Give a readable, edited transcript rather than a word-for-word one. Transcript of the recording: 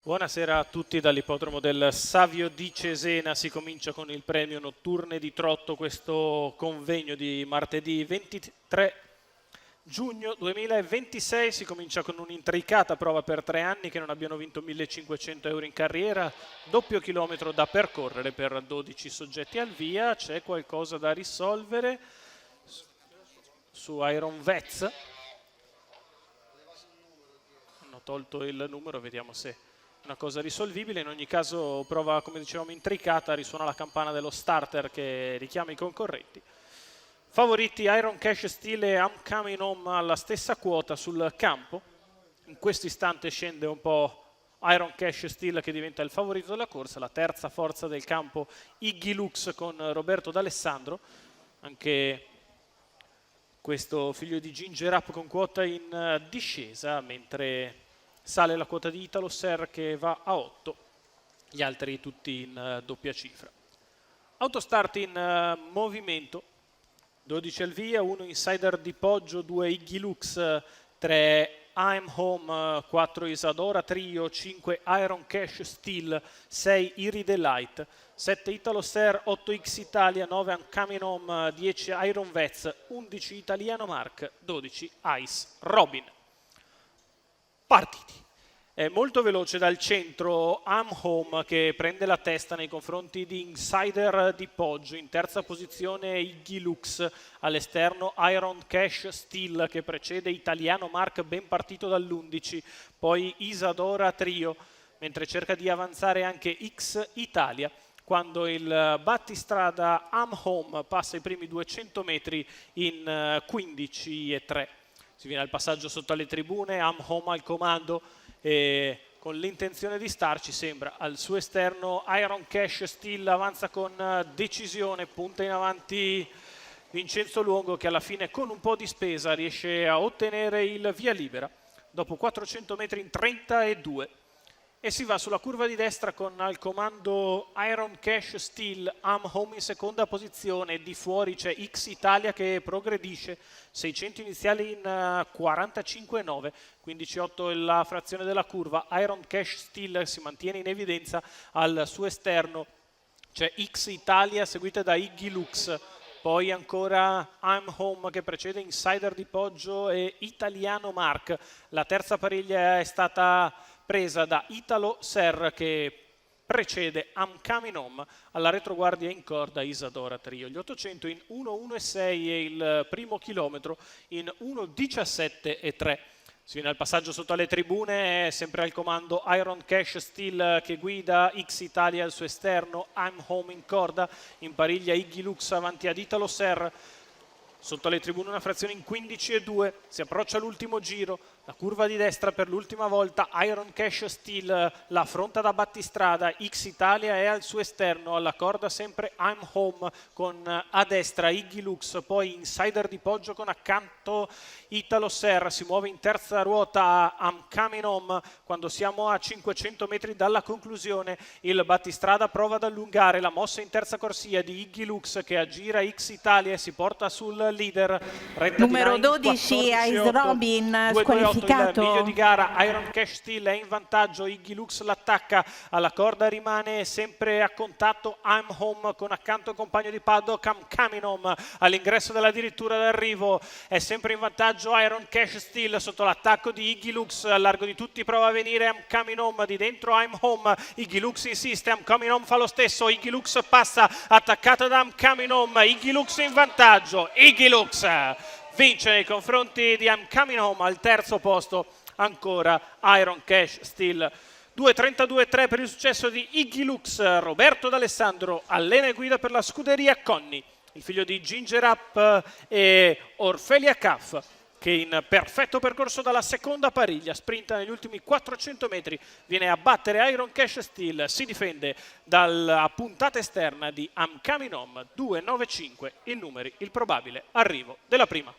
Buonasera a tutti dall'ippodromo del Savio di Cesena. Si comincia con il premio Notturne di Trotto, questo convegno di martedì 23 giugno 2026. Si comincia con un'intricata prova per 3 anni che non abbiano vinto 1500 euro in carriera, doppio chilometro da percorrere per 12 soggetti al via. C'è qualcosa da risolvere su Iron Vets. Hanno tolto il numero, vediamo se una cosa risolvibile. In ogni caso prova, come dicevamo, intricata, risuona la campana dello starter che richiama i concorrenti. Favoriti Iron Cash Steel e I'm Coming Home alla stessa quota sul campo. In questo istante scende un po' Iron Cash Steel, che diventa il favorito della corsa. La terza forza del campo Iggy Lux con Roberto D'Alessandro, anche questo figlio di Ginger Up con quota in discesa, mentre sale la quota di Italo Ser che va a 8, gli altri tutti in doppia cifra. Autostart in movimento, 12 al via, 1 Insider di Poggio, 2 Iggy Lux, 3 I'm Home, 4 Isadora Trio, 5 Iron Cash Steel, 6 Iride Light, 7 Italo Ser, 8 X Italia, 9 I'm Coming Home, 10 Iron Vets, 11 Italiano Mark, 12 Ice Robin. Partiti. È molto veloce dal centro I'm Home, che prende la testa nei confronti di Insider di Poggio. In terza posizione Iggy Lux, all'esterno Iron Cash Steel che precede Italiano Mark, ben partito dall'11, poi Isadora Trio, mentre cerca di avanzare anche X Italia, quando il battistrada I'm Home passa i primi 200 metri in 15,3. Si viene al passaggio sotto alle tribune, I'm Home al comando e con l'intenzione di starci sembra. Al suo esterno Iron Cash Steel avanza con decisione, punta in avanti Vincenzo Luongo, che alla fine con un po' di spesa riesce a ottenere il via libera dopo 400 metri in 32. E si va sulla curva di destra con al comando Iron Cash Steel, I'm Home in seconda posizione, di fuori c'è X Italia che progredisce, 600 iniziali in 45,9, 15,8 la frazione della curva. Iron Cash Steel si mantiene in evidenza, al suo esterno c'è X Italia seguita da Iggy Lux, poi ancora I'm Home che precede Insider di Poggio e Italiano Mark. La terza pariglia è stata presa da Italo Ser che precede I'm Coming Home, alla retroguardia in corda Isadora Trio. Gli 800 in 1,1,6 e il primo chilometro in 1,17,3. Si viene al passaggio sotto alle tribune, sempre al comando Iron Cash Steel che guida X Italia al suo esterno, I'm Home in corda, in pariglia Iggy Lux avanti ad Italo Ser. Sotto alle tribune una frazione in 15,2, si approccia l'ultimo giro, la curva di destra per l'ultima volta, Iron Cash Steel la affronta da battistrada, X Italia è al suo esterno, alla corda sempre I'm Home con a destra Iggy Lux, poi Insider di Poggio con accanto Italo Ser. Si muove in terza ruota I'm Coming Home quando siamo a 500 metri dalla conclusione. Il battistrada prova ad allungare, la mossa in terza corsia di Iggy Lux che aggira X Italia e si porta sul leader. Numero 12 Ice Robin squalificato. Il miglio di gara Iron Cash Steel è in vantaggio, Iggy Lux l'attacca, alla corda rimane sempre a contatto I'm Home con accanto il compagno di paddock I'm Coming Home. All'ingresso della dirittura d'arrivo è sempre in vantaggio Iron Cash Steel sotto l'attacco di Iggy Lux, a largo di tutti prova a venire I'm Coming Home, di dentro I'm Home, Iggy Lux insiste, I'm Coming Home fa lo stesso, Iggy Lux passa attaccata da I'm Coming Home, Iggy Lux in vantaggio, Iggy Lux vince nei confronti di I'm Coming Home. Al terzo posto ancora Iron Cash Steel. 2.32.3 per il successo di Iggy Lux. Roberto D'Alessandro allena e guida per la scuderia Conni, il figlio di Ginger Up e Orfelia Caff, che in perfetto percorso dalla seconda pariglia sprinta negli ultimi 400 metri, viene a battere Iron Cash Steel, si difende dalla puntata esterna di I'm Coming Home. 2.95 i numeri, il probabile arrivo della prima.